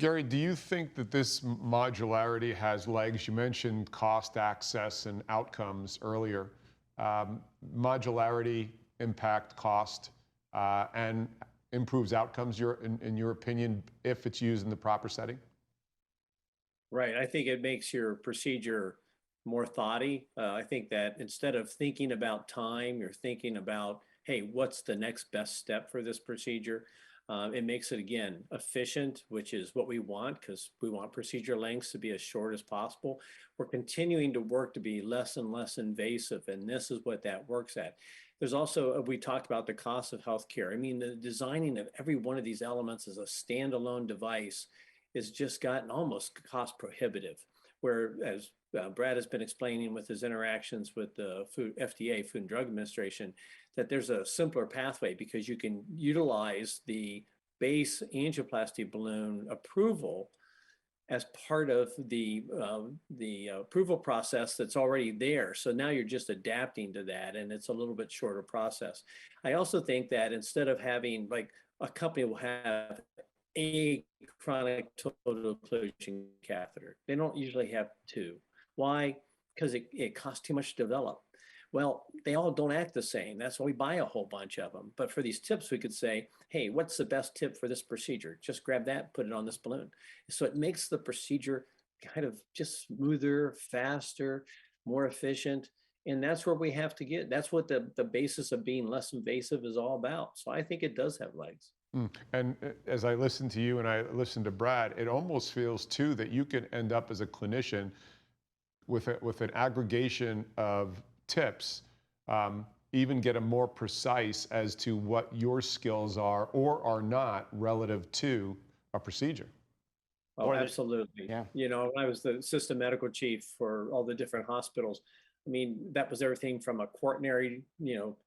Gary, do you think that this modularity has legs? You mentioned cost, access, and outcomes earlier. Modularity impact cost and improves outcomes, in your opinion, if it's used in the proper setting? Right. I think it makes your procedure more thoughty. I think that instead of thinking about time, you're thinking about, hey, what's the next best step for this procedure? It makes it, again, efficient, which is what we want because we want procedure lengths to be as short as possible. We're continuing to work to be less and less invasive, and this is what that works at. There's also, we talked about the cost of healthcare. I mean, the designing of every one of these elements as a standalone device has just gotten almost cost prohibitive, where, as Brad has been explaining with his interactions with the FDA, Food and Drug Administration, that there's a simpler pathway because you can utilize the base angioplasty balloon approval as part of the approval process that's already there. So now you're just adapting to that, and it's a little bit shorter process. I also think that instead of having, like, a company will have a chronic total occlusion catheter. They don't usually have two. Why? Because it costs too much to develop. Well, they all don't act the same. That's why we buy a whole bunch of them. But for these tips, we could say, hey, what's the best tip for this procedure? Just grab that, put it on this balloon. So it makes the procedure kind of just smoother, faster, more efficient. And that's where we have to get. That's what the basis of being less invasive is all about. So I think it does have legs. And as I listen to you and I listen to Brad, it almost feels too that you could end up as a clinician with an aggregation of tips, even get a more precise as to what your skills are or are not relative to a procedure. Oh, absolutely. Yeah. You know, I was the assistant medical chief for all the different hospitals. I mean, that was everything from a quaternary,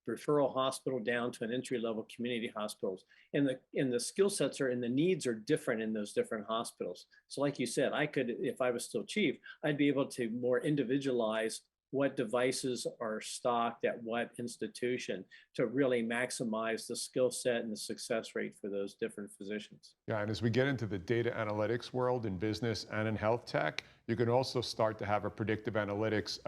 referral hospital down to an entry-level community hospitals. And the skill sets and the needs are different in those different hospitals. So like you said, I could, if I was still chief, I'd be able to more individualize what devices are stocked at what institution to really maximize the skill set and the success rate for those different physicians. Yeah, and as we get into the data analytics world in business and in health tech, you can also start to have a predictive analytics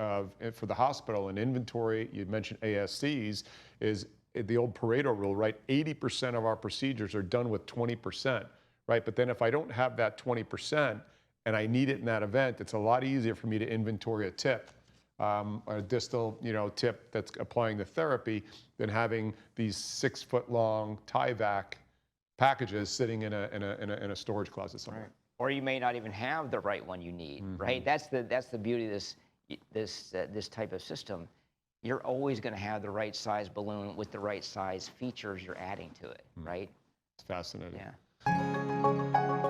for the hospital and inventory. You mentioned ASCs, is the old Pareto rule, right? 80% of our procedures are done with 20%, right? But then if I don't have that 20% and I need it in that event, it's a lot easier for me to inventory a tip. A distal, tip that's applying the therapy than having these 6-foot-long tie-vac packages sitting in a storage closet somewhere. Right. Or you may not even have the right one you need, right? That's the beauty of this type of system. You're always going to have the right size balloon with the right size features you're adding to it, right? It's fascinating. Yeah.